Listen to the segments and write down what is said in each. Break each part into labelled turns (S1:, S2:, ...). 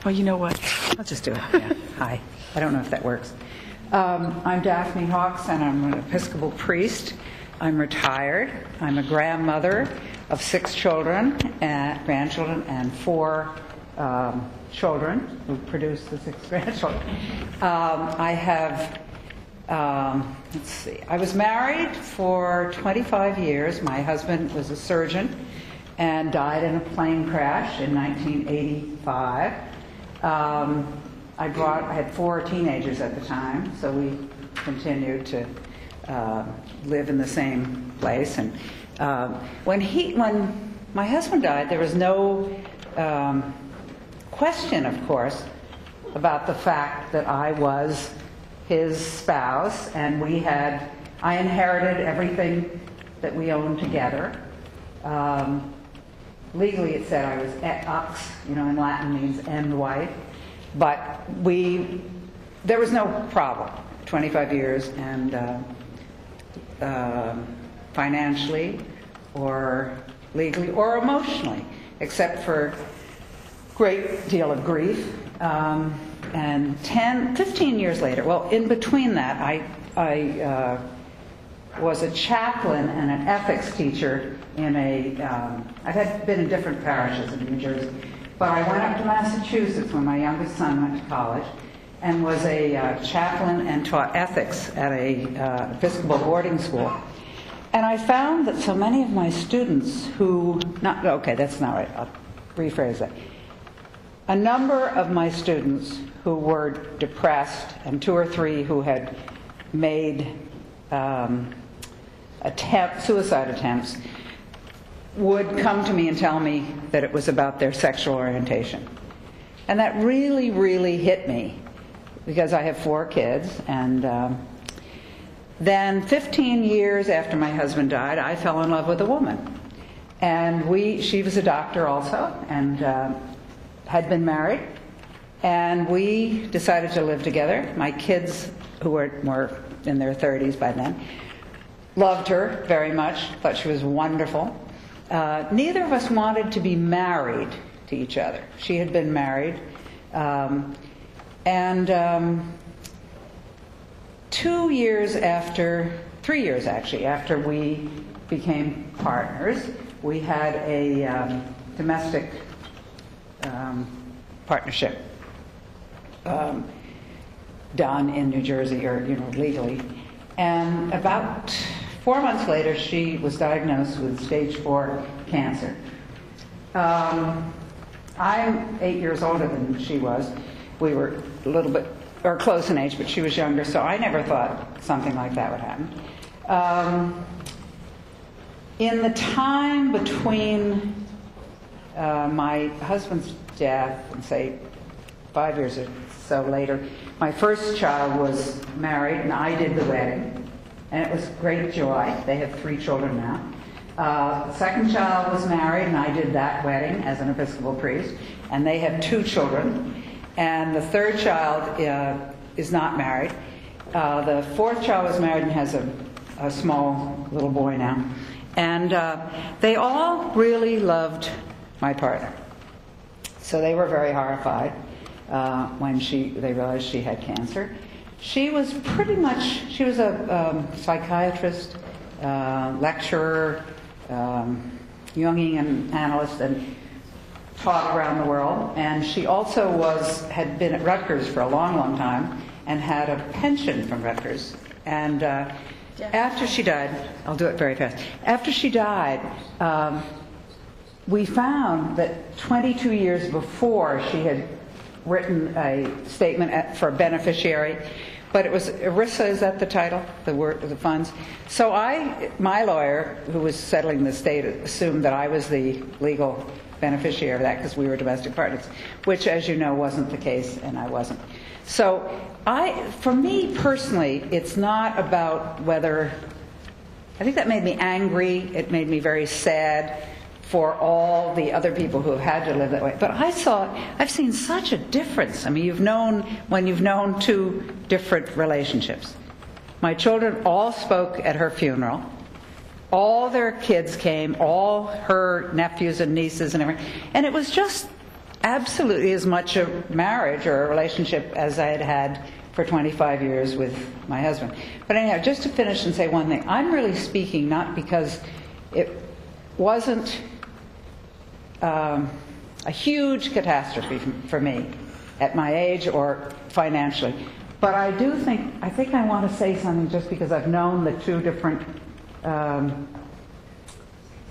S1: Oh, you know what?
S2: I'll just do it. Yeah. Hi. I don't know if that works. I'm Daphne Hawks, and I'm an Episcopal priest. I'm retired. I'm a grandmother of 6 children, grandchildren, and 4 children who produce the 6 grandchildren. I have, let's see, I was married for 25 years. My husband was a surgeon and died in a plane crash in 1985. I had 4 teenagers at the time, so we continued to live in the same place. And when my husband died, there was no question, of course, about the fact that I was his spouse, and I inherited everything that we owned together. Legally, it said I was ex, in Latin means end wife, but there was no problem. 25 years, and financially, or legally, or emotionally, except for a great deal of grief. And 15 years later, well, in between that, I was a chaplain and an ethics teacher I've been in different parishes in New Jersey, but I went up to Massachusetts when my youngest son went to college and was a chaplain and taught ethics at a Episcopal boarding school. And I found that so many of my students that's not right, I'll rephrase that. A number of my students who were depressed, and 2 or 3 who had made suicide attempts, would come to me and tell me that it was about their sexual orientation. And that really, really hit me, because I have 4 kids, and then 15 years after my husband died, I fell in love with a woman. And she was a doctor also, and had been married, and we decided to live together. My kids, who were in their 30s by then, loved her very much, thought she was wonderful. Neither of us wanted to be married to each other. She had been married, and 3 years actually, after we became partners, we had a domestic partnership done in New Jersey, or legally. And about 4 months later, she was diagnosed with stage 4 cancer. I'm 8 years older than she was. We were a little bit, or close in age, but she was younger, so I never thought something like that would happen. In the time between my husband's death and, say, 5 years or so later, my first child was married, and I did the wedding. And it was great joy. They have 3 children now. The second child was married, and I did that wedding as an Episcopal priest. And they have 2 children. And the third child is not married. The 4th child was married and has a small little boy now. And they all really loved my partner. So they were very horrified when they realized she had cancer. She was a psychiatrist, lecturer, Jungian analyst, and taught around the world. And she also had been at Rutgers for a long, long time and had a pension from Rutgers. And after she died, I'll do it very fast. After she died, we found that 22 years before she had written a statement for a beneficiary, but it was ERISA, is that the title, the funds? So my lawyer, who was settling the estate, assumed that I was the legal beneficiary of that because we were domestic partners, which, as you know, wasn't the case, and I wasn't. So for me personally, it's not about whether, I think that made me angry, it made me very sad for all the other people who have had to live that way. But I've seen such a difference. I mean, when you've known 2 different relationships. My children all spoke at her funeral. All their kids came, all her nephews and nieces and everything. And it was just absolutely as much a marriage or a relationship as I had had for 25 years with my husband. But anyhow, just to finish and say one thing, I'm really speaking not because it wasn't a huge catastrophe for me at my age or financially. But I think I want to say something just because I've known the two different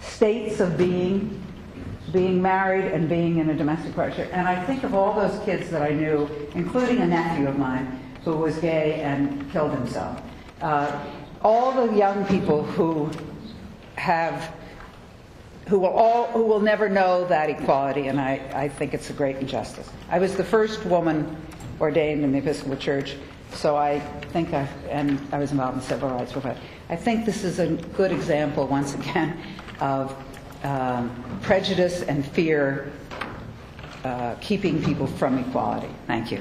S2: states of being married and being in a domestic partnership. And I think of all those kids that I knew, including a nephew of mine who was gay and killed himself. All the young people who will never know that equality, and I think it's a great injustice. I was the first woman ordained in the Episcopal Church, so I think I was involved in civil rights movement. I think this is a good example, once again, of prejudice and fear keeping people from equality. Thank you.